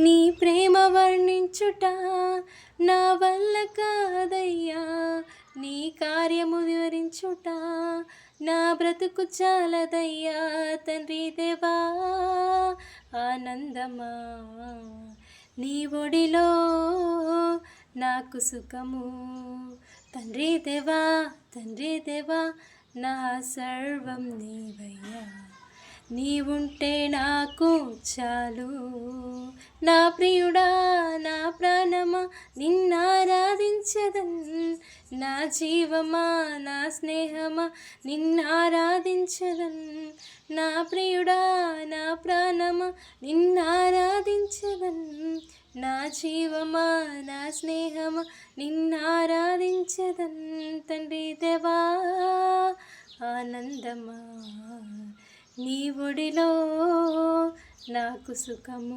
నీ ప్రేమ వర్ణించుట నా వల్ల కాదయ్యా, నీ కార్యము వివరించుట నా బ్రతుకు చాలదయ్యా. తండ్రి దేవా ఆనందమా, నీ ఒడిలో నాకు సుఖము. తండ్రి దేవా నా సర్వం నీవయ్యా, నీవుంటే నాకు చాలు. నా ప్రియుడా నా ప్రాణమా నిన్నారాధించదన్, నా జీవమా నా స్నేహమా నిన్నారాధించదన్. నా ప్రియుడా నా ప్రాణమా నిన్నారాధించదన్, నా జీవమా నా స్నేహమా నిన్నారాధించదన్. తండ్రి దేవా ఆనందమా, నీ ఒడిలో నాకు సుఖము.